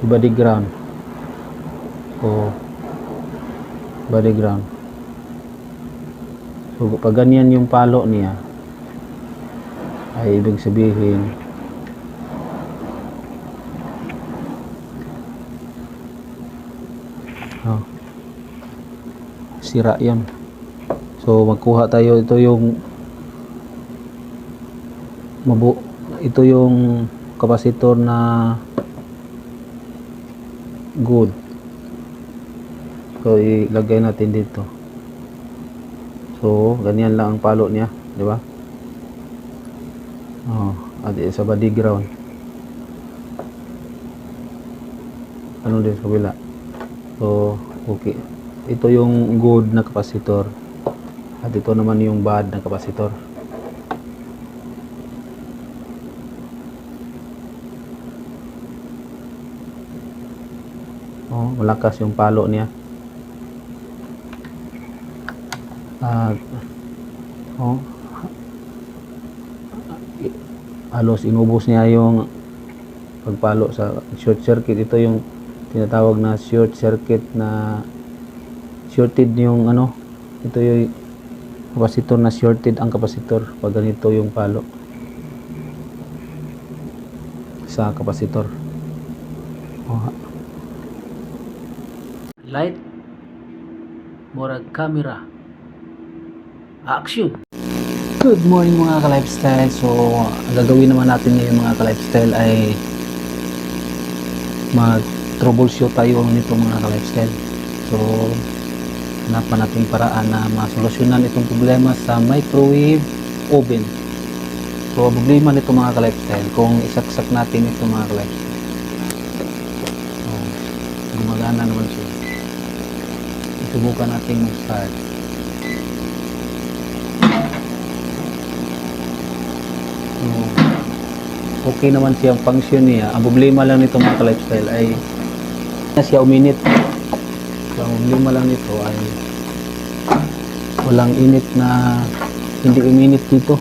body ground. So body ground. So pag ganyan yung palo niya, ay ibig sabihin sira yun. So magkuha tayo, ito yung kapasitor na good. So ilagay natin dito. So ganyan lang ang palo niya, di ba? At sa body ground. Ano din sa kabila? So okay. Ito yung good na kapasitor. At ito naman yung bad na kapasitor. Malakas yung palo niya. Halos inubos niya yung pagpalo sa short circuit. Ito yung tinatawag na short circuit, na shorted yung ito yung kapasitor na shorted ang kapasitor pag ganito yung palo sa kapasitor. Light, murag camera, action. Good morning mga ka-lifestyle. So ang gagawin naman natin ngayon mga ka-lifestyle ay mag troubleshoot tayo nito mga ka-lifestyle. So hanapan natin paraan na masolusyonan itong problema sa microwave oven. So problema nito mga ka-lifestyle, kung isaksak natin ito mga ka-lifestyle, gumagana naman siya. Subukan natin mag-start. Okay naman siyang function niya. Ang problema lang nito mga ka-lifestyle ay na siya uminit. So, ang problema lang nito ay walang init na hindi uminit dito.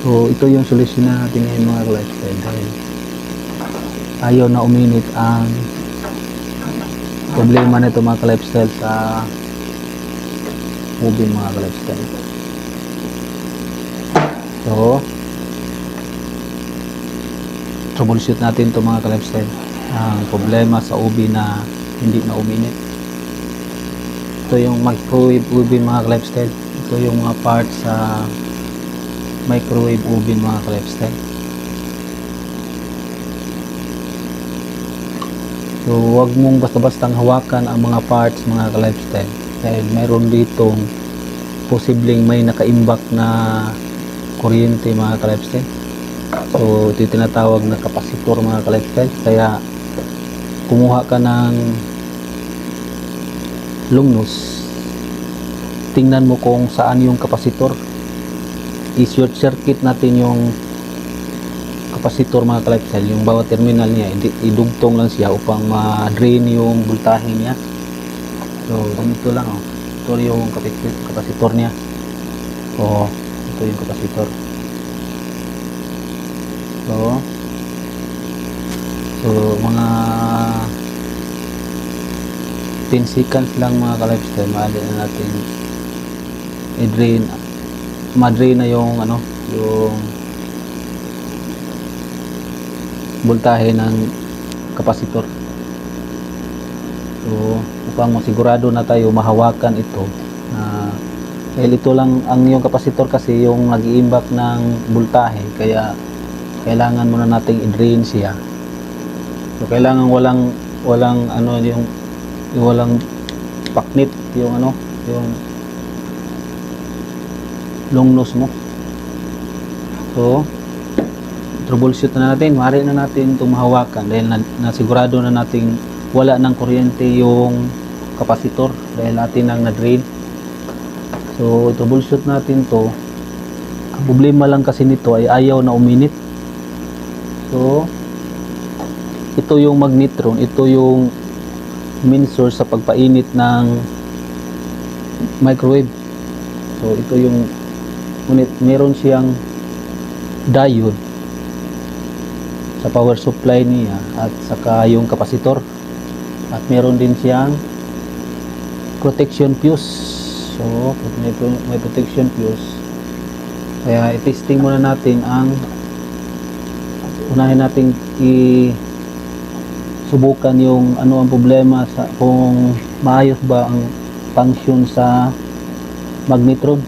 So ito yung solusyon natin ngayon mga ka-lifestyle, dahil ayaw na uminit ang problema nito mga ka-lifestyle sa oven mga ka-lifestyle. So troubleshoot natin ito mga ka-lifestyle, ang problema sa oven na hindi na uminit. Ito yung microwave oven mga ka-lifestyle. Ito yung mga parts sa microwave oven mga ka-lifestyle. So huwag mong basta-bastang hawakan ang mga parts mga ka-lifestyle, dahil mayroon ditong posibleng may nakaimbak na kuryente mga ka-lifestyle. So ito yung tinatawag na kapasitor mga ka-lifestyle. Kaya kumuha ka ng lumnos, tingnan mo kung saan yung kapasitor, i-short circuit natin yung kapasitor mga ka-lifestyle, yung bawat terminal niya idugtong lang siya upang ma-drain yung voltahe niya. So ganito lang ito yung kapasitor niya. So ito yung kapasitor. So mga 10 seconds lang mga ka-lifestyle, maaari na natin i-drain, ma-drain na yung yung voltahe ng kapasitor. So upang masigurado na tayo mahawakan ito, dahil ito lang ang yung kapasitor kasi yung nag-iimbak ng voltahe, kaya kailangan muna nating i-drain siya. So kailangan walang yung walang paknit yung yung long nose mo. So troubleshoot na natin, maaari na natin itong mahawakan dahil nasigurado na nating wala ng kuryente yung kapasitor dahil natin ang na-drain. So troubleshoot natin to. Ang problema lang kasi nito ay ayaw na uminit. So ito yung magnetron, ito yung main source sa pagpainit ng microwave. So ito yung, ngunit meron siyang diode. sa power supply niya at saka yung kapasitor. At meron din siyang protection fuse. So may protection fuse. Kaya i-testing muna natin unahin natin subukan yung ano ang problema sa kung maayos ba ang function sa magnetron.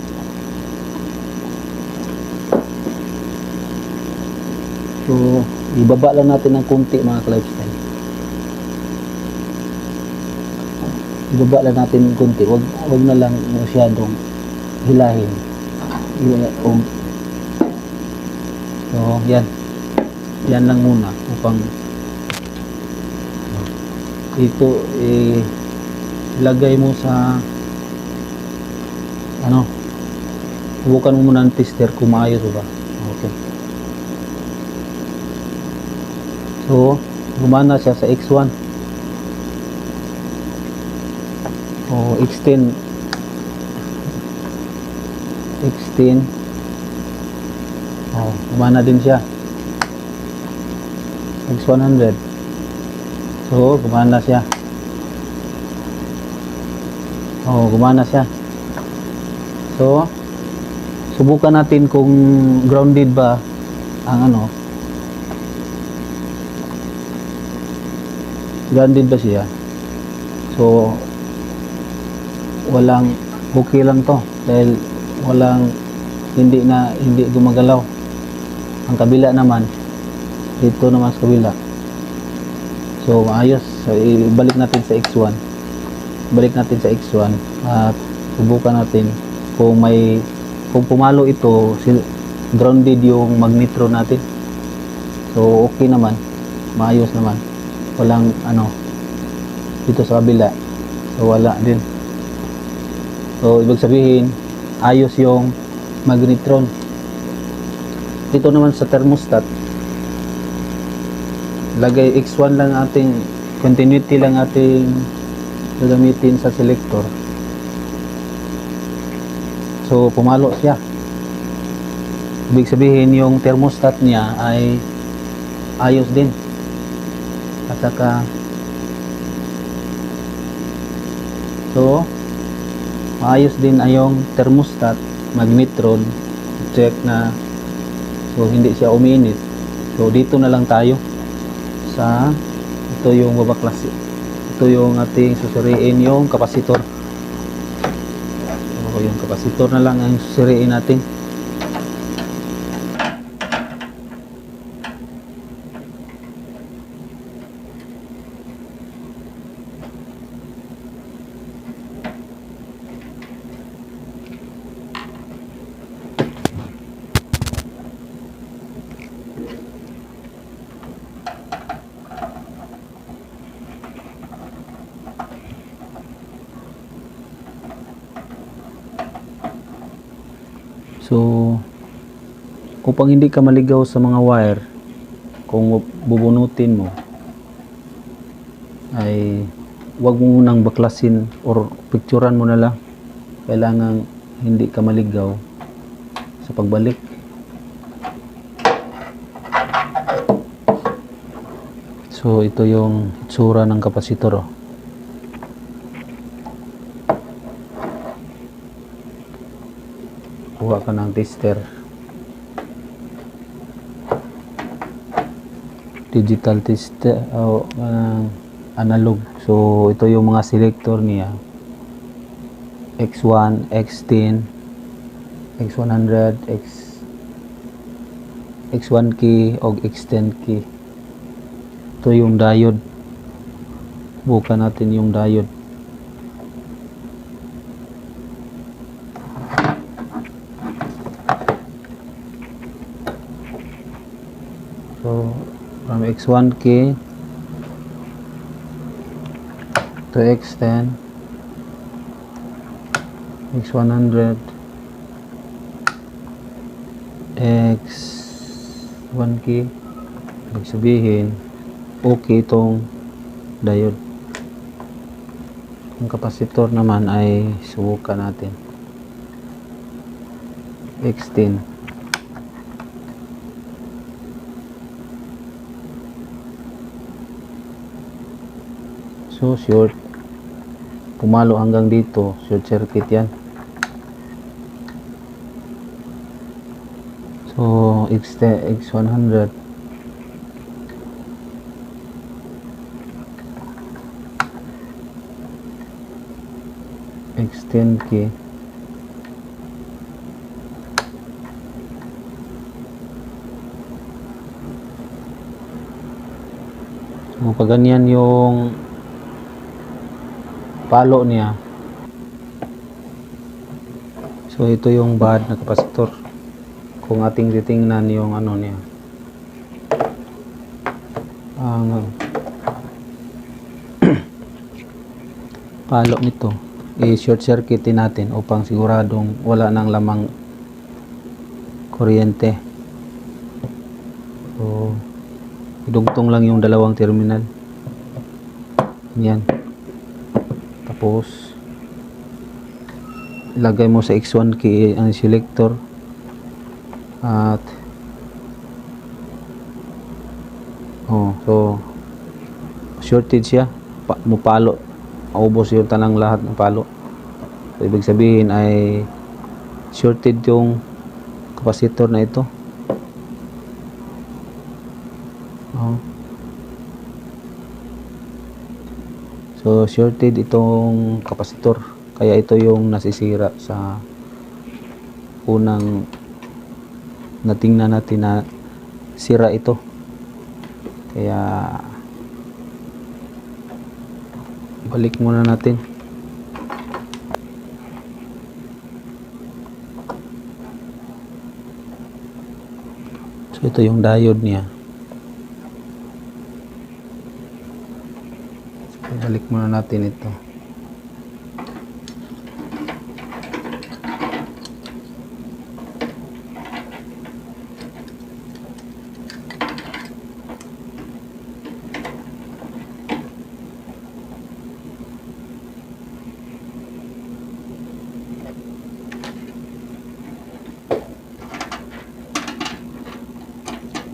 So ibaba lang natin ng konti mga ka-lifestyle. Ibaba lang natin ng konti. Wag na lang masyadong hilahin. So yan lang muna upang ito ilagay mo sa subukan mo muna ng tester kung maayos ba. Okay, so gumana siya sa X1 o X10 gumana din siya. X100, so gumana siya. Gumana siya. So subukan natin kung grounded ba ang grounded ba siya. So okay lang to dahil hindi gumagalaw. Ang kabila naman, dito naman sa kabila, so maayos. So ibalik natin sa X1, at subukan natin kung pumalo ito, grounded yung magnetron natin. So okay naman, maayos naman, walang dito sa kabila, so wala din. So ibig sabihin ayos yung magnetron. Dito naman sa thermostat, lagay X1 lang ating continuity lang ating gagamitin sa selector. So pumalo siya. Ibig sabihin yung thermostat niya ay ayos din. At saka maayos din ay yung thermostat, magnetron, check na. So hindi siya uminit. So dito na lang tayo sa ito yung babaklase. Ito yung ating susuriin, yung kapasitor. So yung kapasitor na lang ang susuriin natin. So upang hindi ka maligaw sa mga wire, kung bubunutin mo ay wag mo munang baklasin or picturean mo na lang. Kailangan hindi ka maligaw sa pagbalik. So ito yung itsura ng kapasitor. Kuha ka ng tester, digital tester o analog. So ito yung mga selector niya, X1, X10, X100, X1 key o X10 key. Ito yung diode. Bukan natin yung diode. So from X1 key to X10, X100, X1 key. Ibig sabihin okay itong diode. Ang kapasitor naman ay subukan natin. X10. So short, pumalo hanggang dito, short circuit yan. So X100, X10K, so pag ganyan yung palo niya, so ito yung bad na kapasitor. Kung ating titingnan yung ano niya, ang palo nito, i-short circuitin natin upang siguradong wala nang lamang kuryente. So idugtong lang yung dalawang terminal. Yan. Tapos ilagay mo sa X1K ang selector at so shorted siya, mupalo, maubos yung tanang lahat ng palo. So ibig sabihin ay shorted yung kapasitor na ito. So shorted itong kapasitor, kaya ito yung nasisira sa unang natingnan natin na sira ito. Kaya balik muna natin. So ito yung diode niya. Balik muna natin ito.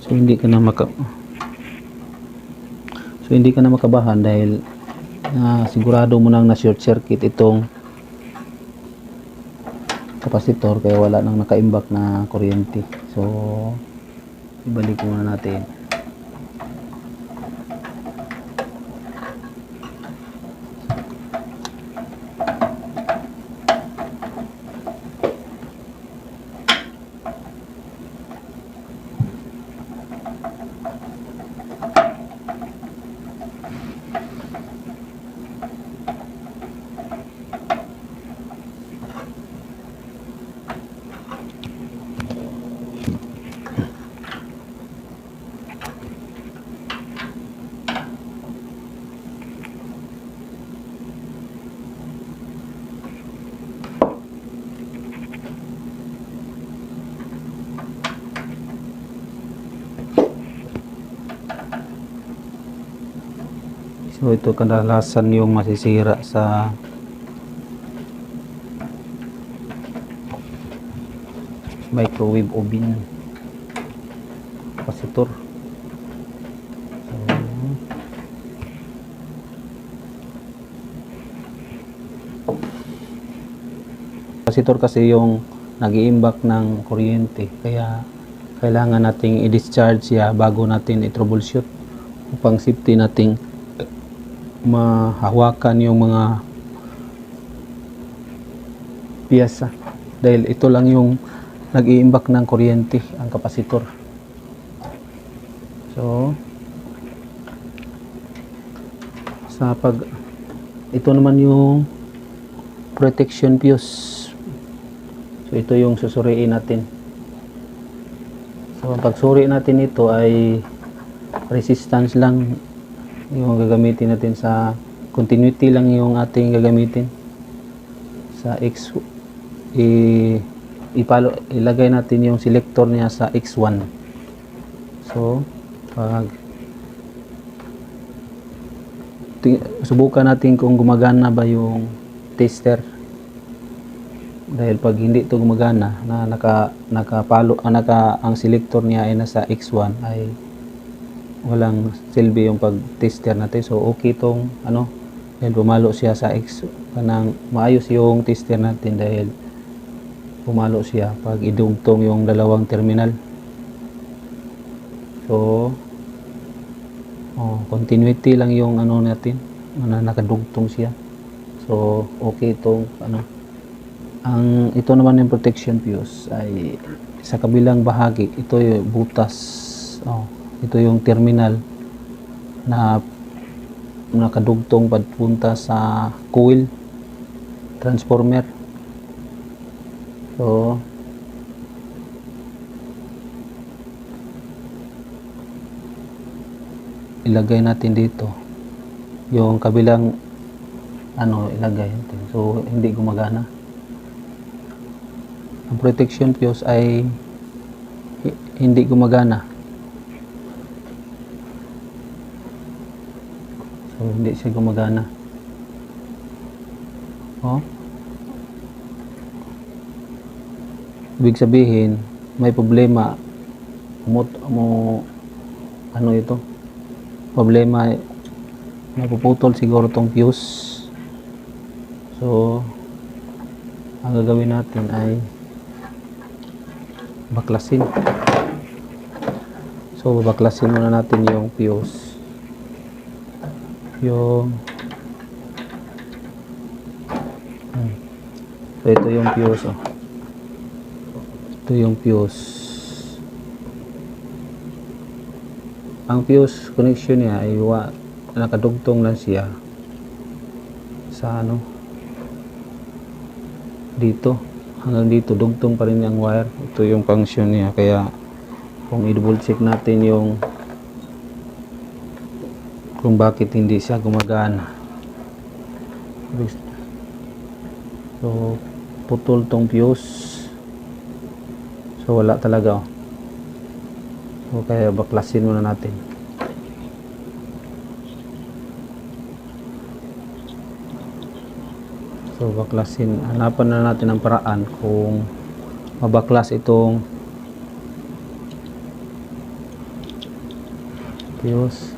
So hindi ka na makabahan dahil sigurado mo nang na short circuit itong kapasitor, kaya wala nang nakaimbak na kuryente. So ibalik muna natin. So ito kadalasan yung masisira sa microwave oven kapasitor. Kapasitor kasi yung nag-iimbak ng kuryente, kaya kailangan nating i-discharge siya bago natin i-troubleshoot upang safety nating mahawakan yung mga piyesa, dahil ito lang yung nag-iimbak ng kuryente, ang kapasitor. So ito naman yung protection fuse. So ito yung susuriin natin. So pag suri natin ito ay resistance lang yung gagamitin natin, sa continuity lang yung ating gagamitin. Sa ilagay natin yung selector niya sa X1. So pag subukan natin kung gumagana ba yung tester, dahil pag hindi ito gumagana na ang selector niya ay nasa X1 ay walang silbi yung pag tester natin. So okay itong dahil pumalo siya sa kanang maayos yung tester natin dahil pumalo siya pag idugtong yung dalawang terminal. So continuity lang yung ano natin na nakadugtong siya. So okay itong ang ito naman yung protection fuse ay sa kabilang bahagi, ito yung butas. Ito yung terminal na nakadugtong papunta sa coil transformer. So ilagay natin dito yung kabilang ilagay natin. So hindi gumagana. Ang protection fuse ay hindi gumagana. So hindi siya gumagana. Ibig sabihin may problema ito problema, napuputol siguro tong fuse. So ang gagawin natin ay baklasin. So baklasin muna natin yung fuse, so ito yung fuse. Ito yung fuse. Ang fuse connection niya ay nakadugtong lang siya sa dito hanggang dito, dugtong pa rin yung wire. Ito yung function niya. Kaya kung i-double check natin kung bakit hindi siya gumagana, so putol tong fuse. So wala talaga. So kaya baklasin muna natin. So baklasin, hanapan na natin ang paraan kung mabaklas itong fuse.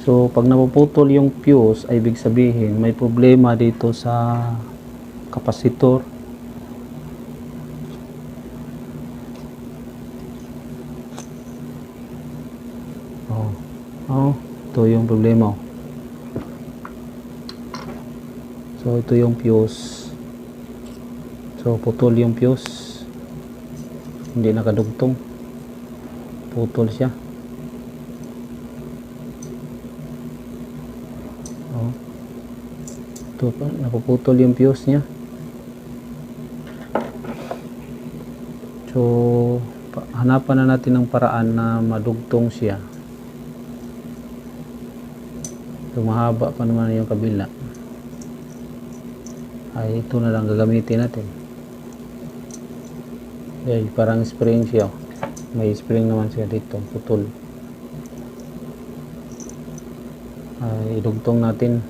So pag napuputol yung fuse ay ibig sabihin may problema dito sa kapasitor. Ito yung problema. So ito yung fuse. So putol yung fuse. Hindi nakadugtong. Putol siya. Ito pa, napuputol yung fuse niya. So hanapan na natin ng paraan na madugtong siya. So mahaba pa naman yung kabila. Ay ito na lang gagamitin natin. Okay, parang spring siya. May spring naman siya dito, putol. Ay idugtong natin.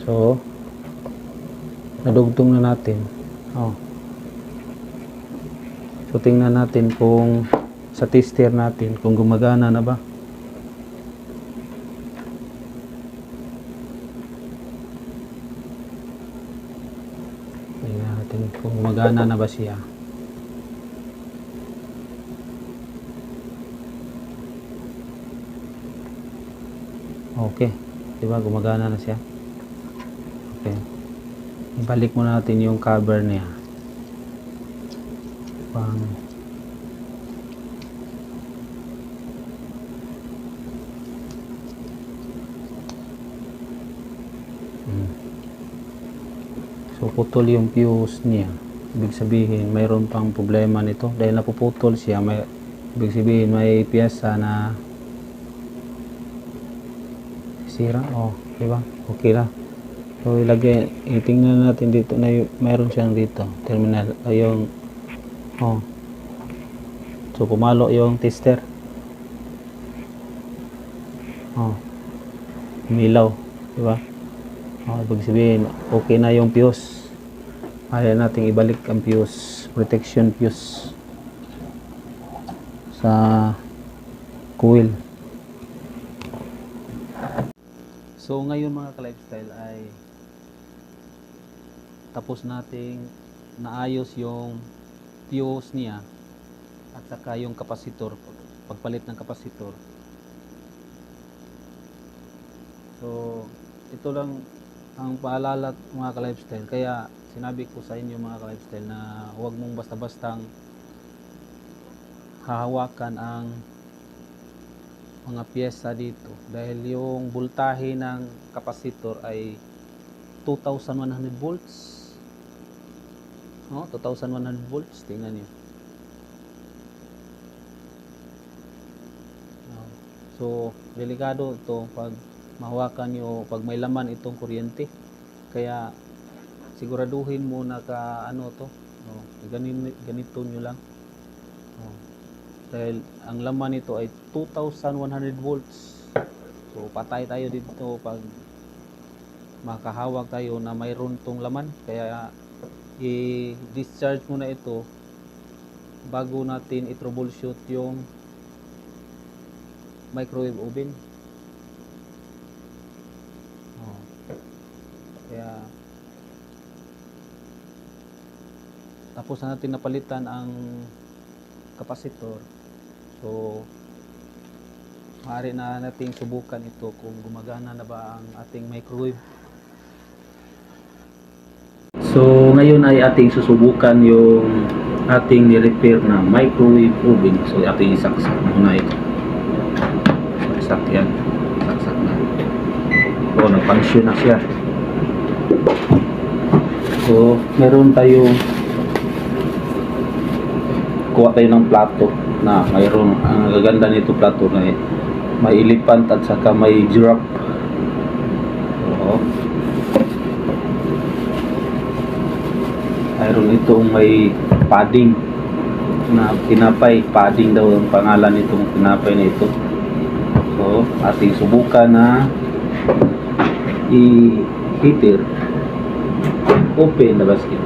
So nadugtong na natin. So tingnan natin kung sa tester natin kung gumagana na ba. Tingnan natin kung gumagana na ba siya. Okay, diba gumagana na siya. Okay, ibalik muna natin yung cover niya. So putol yung fuse niya. Ibig sabihin mayroon pang problema nito dahil napuputol siya. Ibig sabihin may piyesa na sira. Diba? Okay lang. So itingnan natin dito na mayroon siyang dito terminal. So pumalo yung tester. Umilaw, diba? Ibig sabihin okay na yung fuse. Kaya nating ibalik ang fuse, protection fuse sa coil. So ngayon mga ka-lifestyle ay tapos nating naayos yung fuse niya at saka yung kapasitor, pagpalit ng kapasitor. So ito lang ang paalala mga ka-lifestyle, kaya sinabi ko sa inyo mga ka-lifestyle na huwag mong basta-bastang hahawakan ang mga piyesa dito dahil yung voltahe ng kapasitor ay 2,100 volts. 2,100 volts, tingnan niyo. So delikado ito pag mahawakan nyo, pag may laman itong kuryente, kaya siguraduhin mo na ganito nyo lang. Dahil ang laman nito ay 2,100 volts. So patay tayo dito pag makahawak tayo na mayroon tong laman. Kaya i-discharge muna ito bago natin i-troubleshoot yung microwave oven. Kaya tapos na natin napalitan ang kapasitor. So maaari na nating subukan ito kung gumagana na ba ang ating microwave. So ngayon ay ating susubukan yung ating ni-repair na microwave oven. So ating isaksak muna ito. Saksak yan. Saksak na. So nag-function na siya. So meron tayong kuha tayo ng plato na mayroon, ang gaganda nito plato na may elephant at saka may giraffe. Mayroon itong may padding na tinapay, padding daw ang pangalan nitong tinapay na ito. So ating subukan na i-heater open the basket.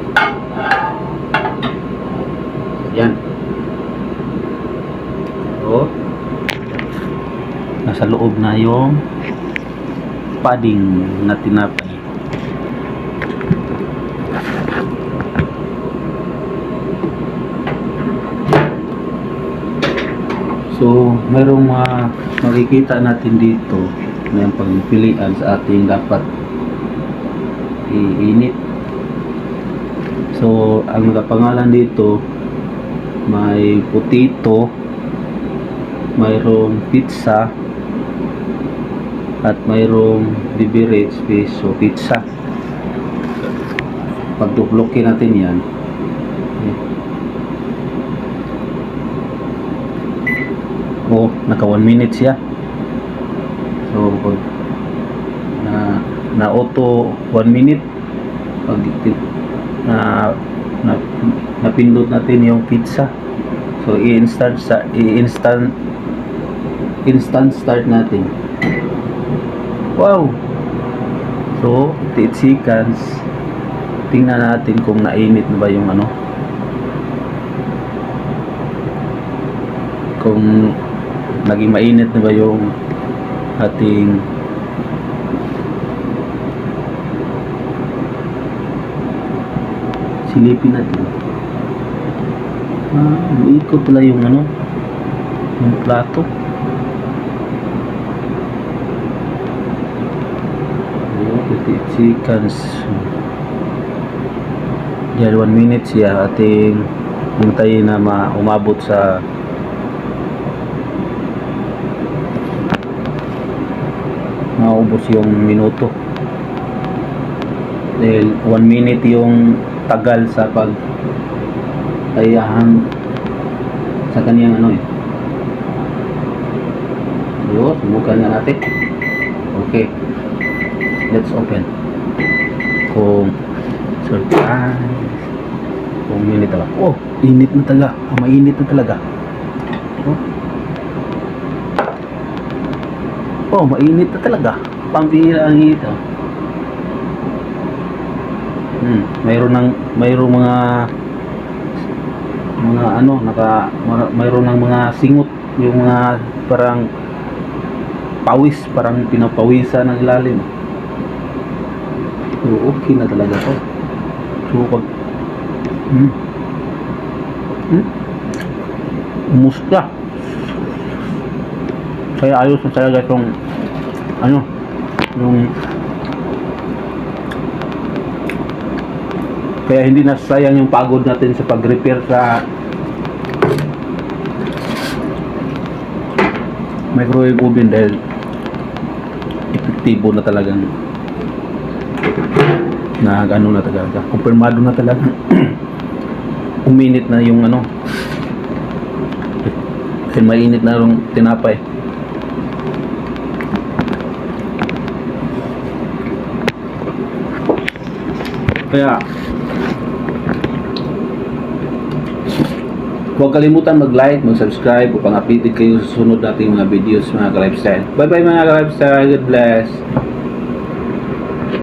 Yan. So nasa loob na yung padding na tinapay. So mayroong makikita natin dito na yung pagpilian sa ating dapat iinit. So ang nakapangalan dito may potato, mayroong pizza at mayroong beverage fish. So pizza, pag duplokin natin yan, naka 1 minute siya. So pag na auto 1 minute, pag napindot natin yung pizza, so i-instant start natin. Wow! So 8 seconds, tingnan natin kung nainit na ba yung kung naging mainit na ba yung ating silipin natin. Umiikot pala yung yung plato. 58 seconds. Yan, 1 minute siya. Ating hintayin na umabot sa maubos yung minuto. Dahil 1 minute yung tagal sa ayahan sa kaniyang Yun, subukan na natin. Okay, let's open. Kung surprise, kung minute talaga. Oh, init na talaga. Mainit na talaga. Oh, mainit na talaga. Pambihira ang init. mayroong mga ano, mayroon ng mga singot, yung mga parang pawis, parang pinapawisan ng ilalim. So, okay na talaga to. So, pag umusta. Kaya ayos na talaga itong ano, yung kaya hindi na sayang yung pagod natin sa pag-repair sa microwave oven dahil epektibo na talagang ano na talaga, kumpirmado na talaga uminit na yung ano dahil mainit na yung tinapay. Kaya huwag kalimutan mag-like, mag-subscribe upang updated kayo sa susunod nating mga videos mga ka-lifestyle. Bye bye mga ka-lifestyle. God bless.